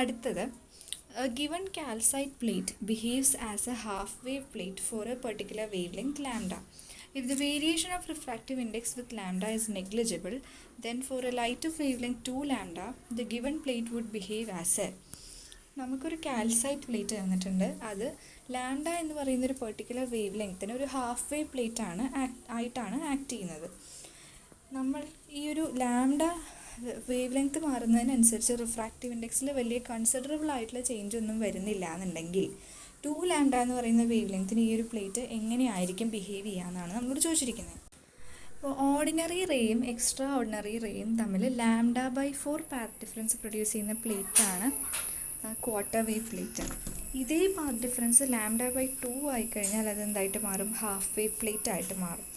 അടുത്തത്, a given calcite plate behaves as a half-wave plate for a particular wavelength lambda. If the variation of refractive index with lambda is negligible, then for a light of wavelength 2 lambda, the given plate would behave as a. നമുക്കൊരു calcite plate തന്നിട്ടുണ്ട്. അത് lambda എന്ന് പറയുന്നൊരു particular wave ലെങ്ത്തിന് ഒരു half wave plate ആയിട്ടാണ് act ചെയ്യുന്നത്. നമ്മൾ ഈ ഒരു ലാംഡ വേവ് ലെങ്ത്ത് മാറുന്നതിനനുസരിച്ച് റിഫ്രാക്റ്റീവ് ഇൻഡെക്സിൽ വലിയ കൺസിഡറബിൾ ആയിട്ടുള്ള ചേഞ്ച് ഒന്നും വരുന്നില്ല എന്നുണ്ടെങ്കിൽ 2 ലാംഡ എന്ന് പറയുന്ന വേവ് ലെങ്ത്തിന് ഈ ഒരു പ്ലേറ്റ് എങ്ങനെയായിരിക്കും ബിഹേവ് ചെയ്യാമെന്നാണ് നമ്മളോട് ചോദിച്ചിരിക്കുന്നത്. അപ്പോൾ ഓർഡിനറി റേയും എക്സ്ട്രാ ഓർഡിനറി റേയും തമ്മിൽ λ/4 പാത്ത് ഡിഫറൻസ് പ്രൊഡ്യൂസ് ചെയ്യുന്ന പ്ലേറ്റാണ് ക്വാർട്ടർ വേവ് പ്ലേറ്റ്. ഇതേ പാത്ത് ഡിഫറൻസ് λ/2 ആയിക്കഴിഞ്ഞാൽ അതെന്തായിട്ട് മാറും? ഹാഫ് വേവ് പ്ലേറ്റ് ആയിട്ട് മാറും.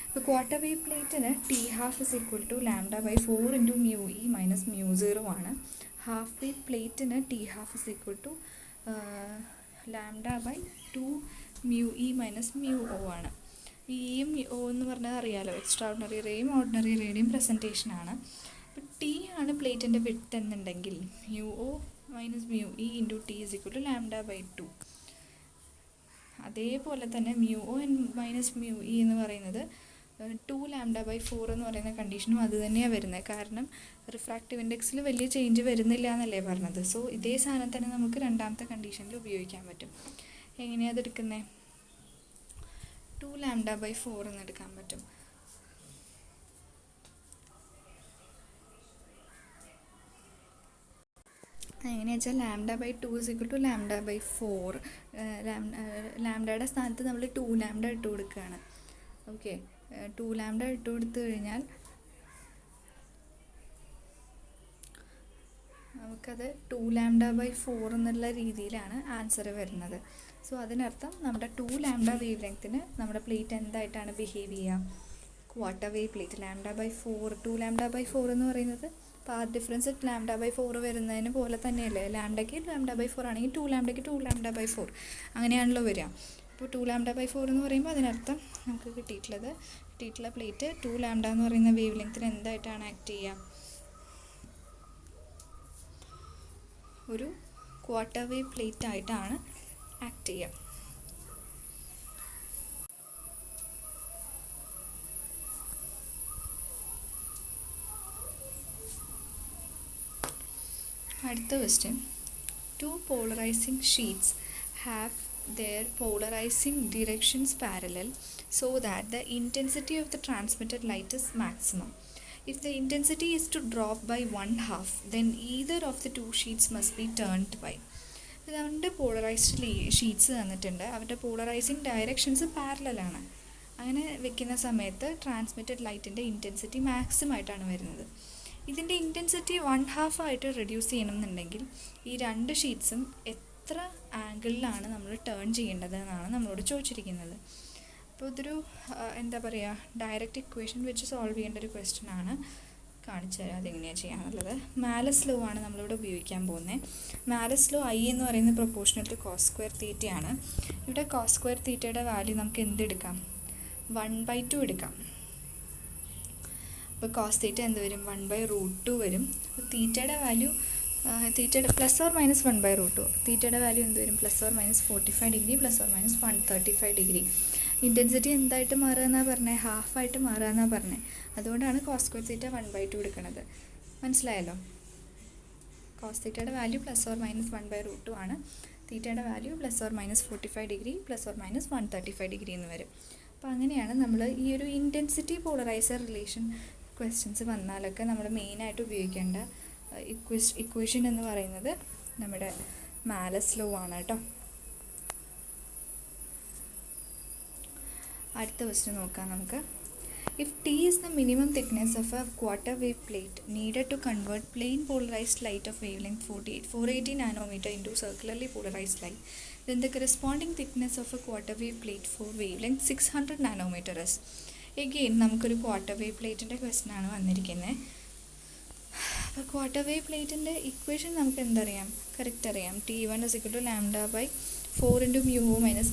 ഇപ്പോൾ ക്വാർട്ടർ വേവ് പ്ലേറ്റിന് T12 = λ/4 × μe - μ0 ആണ്. ഹാഫ് വേവ് പ്ലേറ്റിന് T12 = λ/2 μe - μo ആണ്. ഇയും ഒ എന്ന് പറഞ്ഞാൽ അറിയാലോ, എക്സ്ട്രാ ഓർഡിനറി റേയും ഓർഡിനറി റേയുടെയും പ്രസൻറ്റേഷനാണ്. അപ്പോൾ ടി ആണ് പ്ലേറ്റിൻ്റെ വിഡ്ത്ത് എന്നുണ്ടെങ്കിൽ μo - μe × T = λ/2. അതേപോലെ തന്നെ μo - μe എന്ന് പറയുന്നത് 2 λ/4 എന്ന് പറയുന്ന കണ്ടീഷനും അത് തന്നെയാണ് വരുന്നത്. കാരണം റിഫ്രാക്റ്റീവ് ഇൻഡെക്സിൽ വലിയ ചേഞ്ച് വരുന്നില്ല എന്നല്ലേ പറഞ്ഞത്. സോ ഇതേ സാധനം തന്നെ നമുക്ക് രണ്ടാമത്തെ കണ്ടീഷനിൽ ഉപയോഗിക്കാൻ പറ്റും. എങ്ങനെയാണ് അതെടുക്കുന്നത്? 2 λ/4 എന്ന് എടുക്കാൻ പറ്റും. എങ്ങനെയാ വെച്ചാൽ λ/2 = λ/4. ലാംഡയുടെ സ്ഥാനത്ത് നമ്മൾ 2 λ ഇട്ട് കൊടുക്കുകയാണ്. ഓക്കെ, 2 λ ഇട്ട് കൊടുത്തു കഴിഞ്ഞാൽ നമുക്കത് 2 λ/4 എന്നുള്ള രീതിയിലാണ് ആൻസർ വരുന്നത്. സോ അതിനർത്ഥം നമ്മുടെ 2 λ വേവ് ലെങ്ത്തിന് നമ്മുടെ പ്ലേറ്റ് എന്തായിട്ടാണ് ബിഹേവ് ചെയ്യുക? Quarter wave plate. λ/4 2 λ/4 എന്ന് പറയുന്നത് പാത്ത് ഡിഫറൻസ് λ/4 വരുന്നതിന് പോലെ തന്നെയല്ലേ. ലാംഡയ്ക്ക് λ/4 ആണെങ്കിൽ 2 ലാംഡയ്ക്ക് 2 λ/4 അങ്ങനെയാണല്ലോ വരിക. അപ്പോൾ 2λ/4 എന്ന് പറയുമ്പോൾ അതിനർത്ഥം നമുക്ക് കിട്ടിയിട്ടുള്ള പ്ലേറ്റ് 2λ എന്ന് പറയുന്ന വേവ് ലെങ്ത്തിന് എന്തായിട്ടാണ് ആക്ട് ചെയ്യുക? ഒരു ക്വാർട്ടർ വേവ് പ്ലേറ്റ് ആയിട്ടാണ് ആക്ട് ചെയ്യുക. അടുത്ത question, 2 polarizing sheets have their polarizing directions parallel so that the intensity of the transmitted light is maximum. If the intensity is to drop by 1/2, then either of the 2 sheets must be turned by. രണ്ട് polarised sheets തന്നിട്ടുണ്ട്. അവരുടെ polarising directions പാരലലാണ്. അങ്ങനെ വെക്കുന്ന സമയത്ത് transmitted ലൈറ്റിൻ്റെ intensity maximum ആയിട്ടാണ് വരുന്നത്. ഇതിൻ്റെ ഇൻറ്റൻസിറ്റി 1/2 ആയിട്ട് റെഡ്യൂസ് ചെയ്യണമെന്നുണ്ടെങ്കിൽ ഈ രണ്ട് ഷീറ്റ്സും എത്ര ആംഗിളിലാണ് നമ്മൾ ടേൺ ചെയ്യേണ്ടത് എന്നാണ് നമ്മളോട് ചോദിച്ചിരിക്കുന്നത്. അപ്പോൾ ഇതൊരു എന്താ പറയുക, ഡയറക്റ്റ് ഇക്വേഷൻ വെച്ച് സോൾവ് ചെയ്യേണ്ട ഒരു ക്വസ്റ്റ്യൻ ആണ്. കാണിച്ചു തരാം അതെങ്ങനെയാണ് ചെയ്യാന്നുള്ളത്. മാലസ് ലോ ആണ് നമ്മളിവിടെ ഉപയോഗിക്കാൻ പോകുന്നത്. മാലസ് ലോ I എന്ന് പറയുന്നത് പ്രൊപ്പോർഷണൽ ടു cos സ്ക്വയർ തീറ്റയാണ്. ഇവിടെ cos സ്ക്വയർ തീറ്റയുടെ വാല്യൂ നമുക്ക് എന്തെടുക്കാം? 1/2 എടുക്കാം. അപ്പോൾ cos തീറ്റ എന്ത് വരും? 1/√2 വരും. അപ്പോൾ തീറ്റയുടെ വാല്യൂ പ്ലസ് ഓർ മൈനസ് 1/√2. തീറ്റയുടെ വാല്യൂ എന്ത് വരും? +or-45 degree +or-135 degree. Intensity എന്തായിട്ട് മാറുക എന്നാണ് പറഞ്ഞത്? ഹാഫായിട്ട് മാറുക എന്നാണ് പറഞ്ഞത്. അതുകൊണ്ടാണ് cos സ്ക്വയർ തീറ്റ 1/2 എടുക്കുന്നത്. മനസ്സിലായല്ലോ? cos തീറ്റയുടെ വാല്യൂ +or-1/√2 ആണ്. തീറ്റയുടെ value +or-45 degree +or-135 degree എന്ന് വരും. അപ്പോൾ അങ്ങനെയാണ് നമ്മൾ ഈ ഒരു ഇൻറ്റൻസിറ്റി പോളറൈസർ റിലേഷൻ ക്വസ്റ്റ്യൻസ് വന്നാലൊക്കെ നമ്മൾ മെയിനായിട്ട് ഉപയോഗിക്കേണ്ട ഇക്വേഷൻ എന്ന് പറയുന്നത് നമ്മുടെ മാലസ് ലോ ആണ് കേട്ടോ. അടുത്ത ക്വസ്റ്റ്യൻ നോക്കാം നമുക്ക്. If T is the minimum thickness of a quarter wave plate needed to convert plain polarized light of wavelength 480 nanometer into circularly polarized light, then the corresponding thickness of a quarter wave plate for wavelength 600 nanometer is. Again നമുക്കൊരു quarter wave പ്ലേറ്റിൻ്റെ question ആണ് വന്നിരിക്കുന്നത്. അപ്പോൾ quarter wave പ്ലേറ്റിൻ്റെ equation നമുക്ക് എന്തറിയാം? Correct അറിയാം. T1 = λ/4 × μ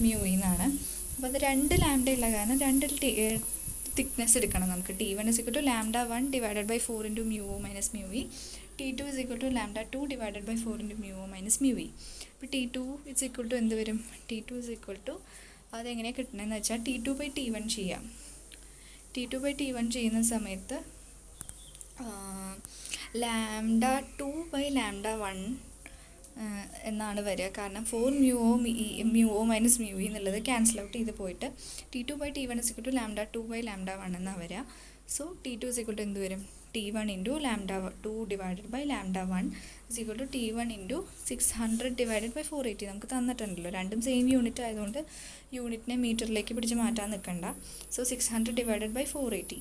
μe എന്നാണ്. അപ്പോൾ അത് 2 ലാംഡ ഉള്ള കാരണം 2 തിക്നെസ് എടുക്കണം നമുക്ക്. T1 = λ1 / 4 × μ μe. T2 = λ2 / 4 × μ μe. അപ്പോൾ T2 എന്ത് വരും? T2 അതെങ്ങനെയാണ് കിട്ടണമെന്ന് വെച്ചാൽ T2/T1 ചെയ്യാം. T2/T1 ചെയ്യുന്ന സമയത്ത് λ2/λ1 എന്നാണ് വരിക. കാരണം 4 μ μe എന്നുള്ളത് ക്യാൻസൽ ഔട്ട് ചെയ്ത് പോയിട്ട് T2/T1 = λ2/λ1 എന്നാണ് വരിക. സോ T2 എന്ത് വരും? T1 × λ2 / λ1 T1 × 600 / 480. നമുക്ക് തന്നിട്ടുണ്ടല്ലോ. രണ്ടും സെയിം യൂണിറ്റ് ആയതുകൊണ്ട് യൂണിറ്റിനെ മീറ്ററിലേക്ക് പിടിച്ച് മാറ്റാൻ നിൽക്കണ്ട. സോ 600 / 480.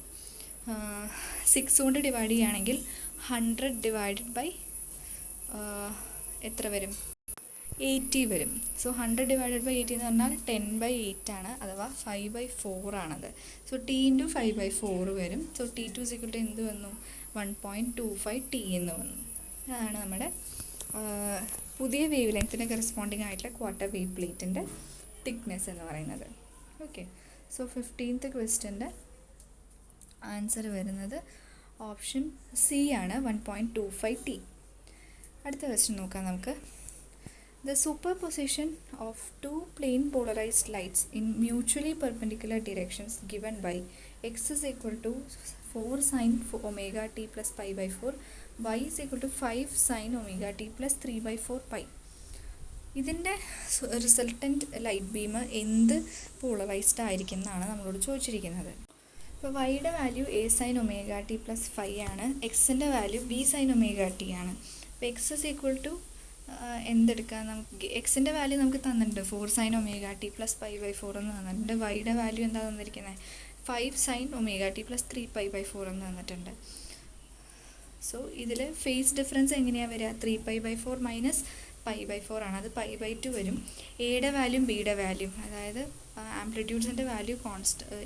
6 കൊണ്ട് ഡിവൈഡ് ചെയ്യുകയാണെങ്കിൽ 100 എത്ര വരും? 80 വരും. സോ 100 / 80 എന്ന് പറഞ്ഞാൽ 10/8 ആണ്, അഥവാ 5/4 ആണത്. സോ T × 5/4 വരും. സോ T2 എന്ത് വന്നു? 1.25 T എന്ന് വന്നു. അതാണ് നമ്മുടെ പുതിയ വേവ് ലെങ്ത്തിന് കറസ്പോണ്ടിങ് ആയിട്ടുള്ള ക്വാർട്ടർ വേവ് പ്ലേറ്റിൻ്റെ തിക്നെസ് എന്ന് പറയുന്നത്. ഓക്കെ. സോ 15th ക്വസ്റ്റ്യൻ്റെ ആൻസർ വരുന്നത് ഓപ്ഷൻ സി ആണ്, 1.25 T. അടുത്ത ക്വസ്റ്റ്യൻ നോക്കാം നമുക്ക്. The superposition of 2 plane polarized lights in mutually perpendicular directions given by x is equal to 4 sin omega t plus pi/4, y is equal to 5 sin omega t plus 3/4 pi. ഇതിൻ്റെ resultant light beam എന്ത് polarised ആയിരിക്കും എന്നാണ് നമ്മളോട് ചോദിച്ചിരിക്കുന്നത്. അപ്പോൾ വൈയുടെ value a sin omega t plus 5 ആണ്. എക്സിൻ്റെ value b sin omega t ആണ്. അപ്പോൾ എക്സ് ഇസ് ഈക്വൽ ടു എന്തെടുക്കാം? നമുക്ക് എക്സിൻ്റെ വാല്യൂ നമുക്ക് തന്നിട്ടുണ്ട് 4 sin omega t plus pi/4 എന്ന് തന്നിട്ടുണ്ട്. വൈയുടെ വാല്യൂ എന്താ തന്നിരിക്കുന്നത്? 5 sin omega t plus 3 pi/4 എന്ന് തന്നിട്ടുണ്ട്. സോ ഇതിൽ ഫേസ് ഡിഫറൻസ് എങ്ങനെയാണ് വരിക? 3 pi/4 മൈനസ് π/4 ആണ്. അത് π/2 വരും. എയുടെ വാല്യൂം ബിയുടെ വാല്യൂം, അതായത് ആംപ്ലിറ്റ്യൂഡ്സിൻ്റെ വാല്യൂ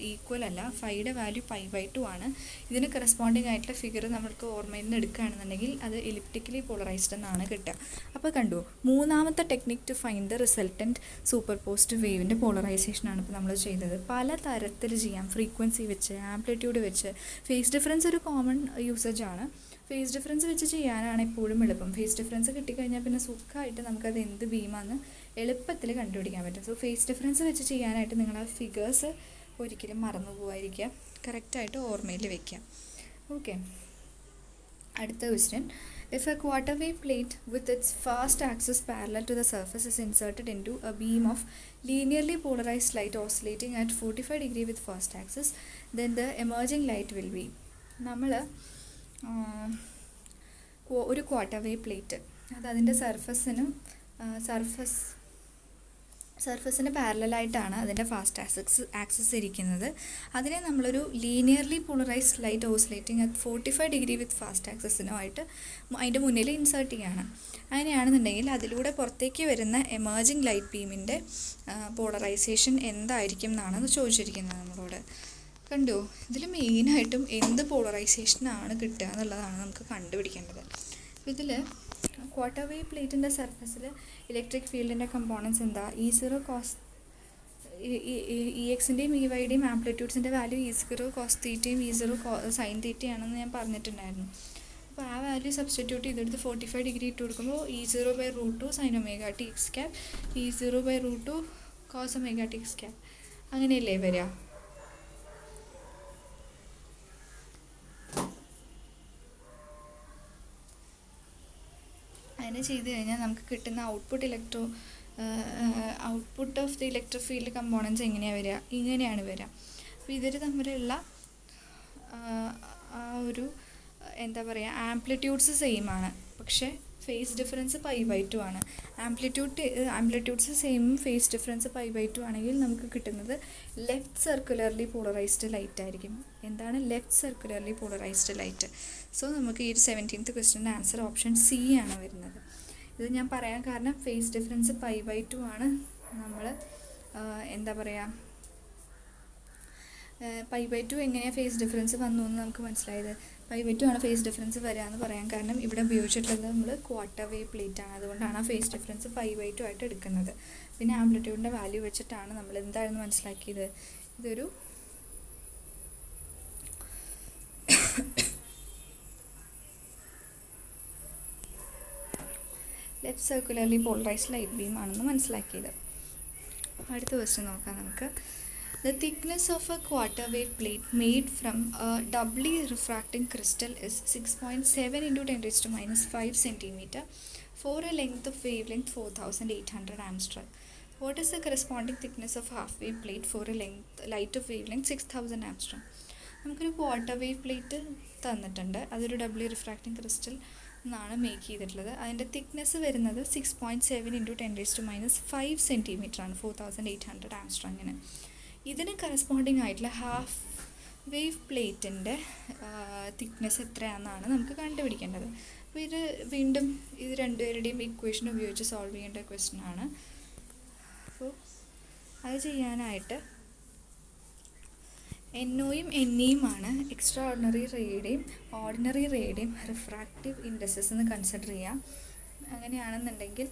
ഈക്വൽ അല്ല. ഫൈയുടെ വാല്യൂ π/2 ആണ്. ഇതിന് കറസ്പോണ്ടിങ് ആയിട്ടുള്ള ഫിഗർ നമ്മൾക്ക് ഓർമ്മയിൽ നിന്ന് എടുക്കുകയാണെന്നുണ്ടെങ്കിൽ അത് എലിപ്റ്റിക്കലി പോളറൈസ്ഡ് എന്നാണ് കിട്ടുക. അപ്പോൾ കണ്ടു, മൂന്നാമത്തെ technique to find the resultant superposed വേവിൻ്റെ പോളറൈസേഷനാണ് ഇപ്പോൾ നമ്മൾ ചെയ്തത്. പല തരത്തിൽ ചെയ്യാം, ഫ്രീക്വൻസി വെച്ച്, ആംപ്ലിറ്റ്യൂഡ് വെച്ച്. ഫേസ് ഡിഫറൻസ് ഒരു കോമൺ യൂസേജ് ആണ്. ഫേസ് ഡിഫറൻസ് വെച്ച് ചെയ്യാനാണ് എപ്പോഴും എളുപ്പം. ഫേസ് ഡിഫറൻസ് കിട്ടിക്കഴിഞ്ഞാൽ പിന്നെ സുഖമായിട്ട് നമുക്കത് എന്ത് ബീമാണെന്ന് എളുപ്പത്തിൽ കണ്ടുപിടിക്കാൻ പറ്റും. സോ ഫേസ് ഡിഫറൻസ് വെച്ച് ചെയ്യാനായിട്ട് നിങ്ങൾ ആ ഫിഗേഴ്സ് ഒരിക്കലും മറന്നു പോകാതിരിക്കുക, കറക്റ്റായിട്ട് ഓർമ്മയിൽ വയ്ക്കുക. ഓക്കെ, അടുത്ത question. If a quarter wave plate with its fast axis parallel to the surface is inserted into a beam of linearly polarized light oscillating at 45 degree with fast axis, then the emerging light will be. നമ്മൾ ഒരു quarter wave plate, അത് അതിൻ്റെ സർഫസിന് പാരലായിട്ടാണ് അതിൻ്റെ fast axis ഇരിക്കുന്നത്. അതിനെ നമ്മളൊരു linearly polarised light oscillating at 45 degree with fast ആക്സിസിനുമായിട്ട് അതിൻ്റെ മുന്നിൽ ഇൻസേർട്ട് ചെയ്യാണ്. അങ്ങനെയാണെന്നുണ്ടെങ്കിൽ അതിലൂടെ പുറത്തേക്ക് വരുന്ന എമേർജിങ് ലൈറ്റ് ബീമിൻ്റെ പോളറൈസേഷൻ എന്തായിരിക്കും എന്നാണ് ചോദിച്ചിരിക്കുന്നത് നമ്മളോട്. കണ്ടോ, ഇതിൽ മെയിനായിട്ടും എന്ത് പോളറൈസേഷനാണ് കിട്ടുക എന്നുള്ളതാണ് നമുക്ക് കണ്ടുപിടിക്കേണ്ടത്. ഇതിൽ ക്വാർട്ടർ വേവ് പ്ലേറ്റിൻ്റെ സർഫസിൽ ഇലക്ട്രിക് ഫീൽഡിൻ്റെ കമ്പോണൻസ് എന്താ? E0 കോസ് EXൻ്റെയും EYയുടെയും ആംപ്ലിറ്റ്യൂഡ്സിൻ്റെ വാല്യൂ E0 കോസ് തീറ്റയും E0 സൈൻ തീറ്റയാണെന്ന് ഞാൻ പറഞ്ഞിട്ടുണ്ടായിരുന്നു. അപ്പോൾ ആ വാല്യൂ സബ്സ്റ്റിറ്റ്യൂട്ട് ചെയ്തെടുത്ത് 45 ഡിഗ്രി ഇട്ട് കൊടുക്കുമ്പോൾ E0/√2 sin ωt x cap, E0/√2 cos ωt x cap, അങ്ങനെയല്ലേ വരിക? അങ്ങനെ ചെയ്ത് കഴിഞ്ഞാൽ നമുക്ക് കിട്ടുന്ന output of the electric field components എങ്ങനെയാണ് വരിക? ഇങ്ങനെയാണ് വരിക. അപ്പോൾ ഇവർ തമ്മിലുള്ള ആ ഒരു എന്താ പറയുക, ആംപ്ലിറ്റ്യൂഡ്സ് സെയിം ആണ്, പക്ഷേ ഫേസ് ഡിഫറൻസ് π/2 ആണ്. ആംപ്ലിറ്റ്യൂഡ്സ് സെയിം, ഫേസ് ഡിഫറൻസ് π/2 ആണെങ്കിൽ നമുക്ക് കിട്ടുന്നത് ലെഫ്റ്റ് സർക്കുലർലി പോളറൈസ്ഡ് ലൈറ്റ് ആയിരിക്കും. എന്താണ് left circularly polarised light? So നമുക്ക് ഈ 17th ക്വസ്റ്റ്യൻ്റെ ആൻസർ ഓപ്ഷൻ സി ആണ് വരുന്നത്. ഇത് ഞാൻ പറയാൻ കാരണം ഫേസ് ഡിഫറൻസ് π/2 ആണ്. നമ്മൾ എന്താ പറയുക, π/2 എങ്ങനെയാണ് ഫേസ് ഡിഫറൻസ് വന്നു എന്ന് നമുക്ക് മനസ്സിലായത്. π/2 ആണ് ഫേസ് ഡിഫറൻസ് വരിക എന്ന് പറയാൻ കാരണം ഇവിടെ ഉപയോഗിച്ചിട്ടുള്ളത് നമ്മൾ ക്വാർട്ടർ വേവ് പ്ലേറ്റ് ആണ്. അതുകൊണ്ടാണ് ആ ഫേസ് ഡിഫറൻസ് π/2 ആയിട്ട് എടുക്കുന്നത്. പിന്നെ ആംപ്ലിറ്റ്യൂഡിൻ്റെ വാല്യൂ വെച്ചിട്ടാണ് നമ്മൾ എന്താണെന്ന് മനസ്സിലാക്കിയത്. ഇതൊരു left circularly polarised light beam ആണെന്ന് മനസ്സിലാക്കിയത്. അടുത്ത ക്വസ്റ്റ്യൻ നോക്കാം നമുക്ക്. The thickness of a quarter wave plate made from a doubly refracting crystal is 6.7 into 10⁻⁵ cm for a length of wavelength 4800 Armstrong. What is the corresponding thickness of half wave plate for a light of wavelength 6000 Armstrong? നമുക്കൊരു quarter wave plate തന്നിട്ടുണ്ട്. അതൊരു doubly refracting crystal എന്നാണ് make ചെയ്തിട്ടുള്ളത്. അതിൻ്റെ thickness വരുന്നത് 6.7 into 10⁻⁵ cm ആണ്, 4800 Armstrong. ഇതിന് corresponding ആയിട്ടുള്ള ഹാഫ് വേവ് പ്ലേറ്റിൻ്റെ തിക്നെസ് എത്രയാണെന്നാണ് നമുക്ക് കണ്ടുപിടിക്കേണ്ടത്. അപ്പോൾ ഇത് വീണ്ടും ഇത് രണ്ടുപേരുടെയും ഇക്വേഷൻ ഉപയോഗിച്ച് സോൾവ് ചെയ്യേണ്ട ക്വസ്റ്റ്യൻ ആണ്. അപ്പോൾ അത് ചെയ്യാനായിട്ട് NOയും NEയുമാണ് എക്സ്ട്രാ ഓർഡിനറി റേയുടെയും ഓർഡിനറി റേയുടെയും റിഫ്രാക്റ്റീവ് ഇൻഡെക്സസ് എന്ന് കൺസിഡർ ചെയ്യാം. അങ്ങനെയാണെന്നുണ്ടെങ്കിൽ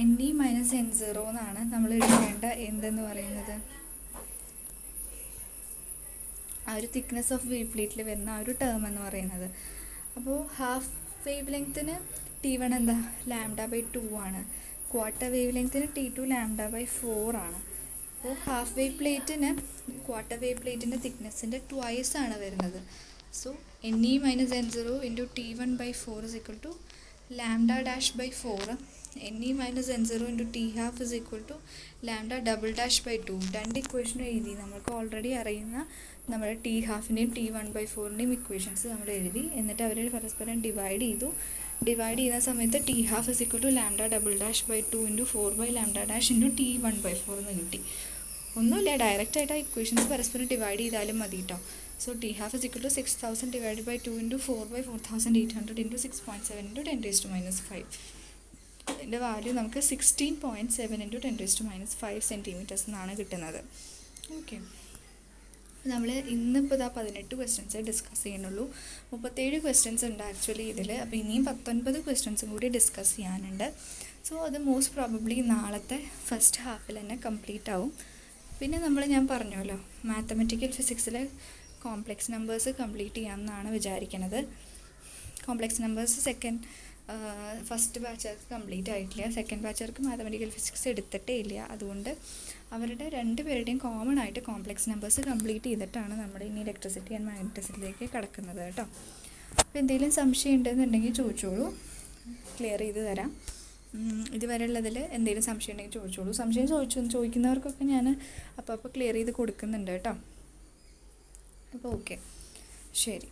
NE - N0 എന്നാണ് നമ്മൾ എടുക്കേണ്ട എന്തെന്ന് പറയുന്നത്, ആ ഒരു തിക്നെസ് ഓഫ് വേവ് പ്ലേറ്റിൽ വരുന്ന ആ ഒരു ടേം എന്ന് പറയുന്നത്. അപ്പോൾ ഹാഫ് വേവ് ലെങ്ത്തിന് T1 എന്താ λ/2 ആണ്. ക്വാർട്ടർ വേവ് ലെങ്ത്തിന് T2 λ/4 ആണ്. അപ്പോൾ ഹാഫ് വേവ് പ്ലേറ്റിന് ക്വാർട്ടർ വേവ് പ്ലേറ്റിൻ്റെ തിക്നെസ്സിൻ്റെ ട്വൈസ് ആണ് വരുന്നത്. So NE - N0 into T1/4 is equal to λ'/4. NE - N0 into T half is equal to λ'/2. രണ്ട് ഇക്വേഷനും എഴുതി. നമ്മൾക്ക് ഓൾറെഡി അറിയുന്ന നമ്മുടെ T1/2ൻ്റെയും T1/4ൻ്റെയും ഇക്വേഷൻസ് നമ്മൾ എഴുതി. എന്നിട്ട് അവർ പരസ്പരം ഡിവൈഡ് ചെയ്തു. ഡിവൈഡ് ചെയ്യുന്ന സമയത്ത് T1/2 is equal to λ'/2 into 4/λ' into T1/4 എന്ന് കിട്ടി. ഒന്നുമില്ല, ഡയറക്റ്റായിട്ട് ആ ഇക്വേഷൻസ് പരസ്പരം ഡിവൈഡ് ചെയ്താലും മതി കേട്ടോ. So T1/2 is equal to 6000 divided by 2 into 4/4800 into 6.7 into 10⁻⁵. അതിൻ്റെ വാല്യൂ നമുക്ക് 16.7 × 10⁻⁵ സെൻറ്റിമീറ്റേഴ്സ് എന്നാണ് കിട്ടുന്നത്. ഓക്കെ, നമ്മൾ ഇന്നിപ്പോൾ 18 ക്വസ്റ്റ്യൻസ് ഡിസ്കസ് ചെയ്യുന്നുള്ളൂ. 37 ക്വസ്റ്റ്യൻസ് ഉണ്ട് ആക്ച്വലി ഇതിൽ. അപ്പോൾ ഇനിയും 19 ക്വസ്റ്റ്യൻസും കൂടി ഡിസ്കസ് ചെയ്യാനുണ്ട്. സോ അത് മോസ്റ്റ് പ്രോബബ്ലി നാളത്തെ ഫസ്റ്റ് ഹാഫിൽ തന്നെ കംപ്ലീറ്റ് ആവും. പിന്നെ ഞാൻ പറഞ്ഞല്ലോ, മാത്തമെറ്റിക്കൽ ഫിസിക്സിലെ കോംപ്ലക്സ് നമ്പേഴ്സ് കംപ്ലീറ്റ് ചെയ്യാമെന്നാണ് വിചാരിക്കുന്നത്. കോംപ്ലക്സ് നമ്പേഴ്സ് ഫസ്റ്റ് ബാച്ചർക്ക് കംപ്ലീറ്റ് ആയിട്ടില്ല. സെക്കൻഡ് ബാച്ചർക്ക് മാത്തമെറ്റിക്കൽ ഫിസിക്സ് എടുത്തിട്ടേ ഇല്ല. അതുകൊണ്ട് അവരുടെ രണ്ടുപേരുടെയും കോമൺ ആയിട്ട് കോംപ്ലക്സ് നമ്പേഴ്സ് കംപ്ലീറ്റ് ചെയ്തിട്ടാണ് നമ്മൾ ഇനി ഇലക്ട്രിസിറ്റി ആൻഡ് മാഗ്നറ്റിസിറ്റിയിലേക്ക് കടക്കുന്നത് കേട്ടോ. അപ്പോൾ എന്തെങ്കിലും സംശയം ഉണ്ടെന്നുണ്ടെങ്കിൽ ചോദിച്ചോളൂ, ക്ലിയർ ചെയ്ത് തരാം. ഇതുവരെ ഉള്ളതിൽ എന്തെങ്കിലും സംശയം ഉണ്ടെങ്കിൽ ചോദിച്ചോളൂ. സംശയം ചോദിക്കുന്നവർക്കൊക്കെ ഞാൻ അപ്പോൾ ക്ലിയർ ചെയ്ത് കൊടുക്കുന്നുണ്ട് കേട്ടോ. അപ്പോൾ ഓക്കെ, ശരി.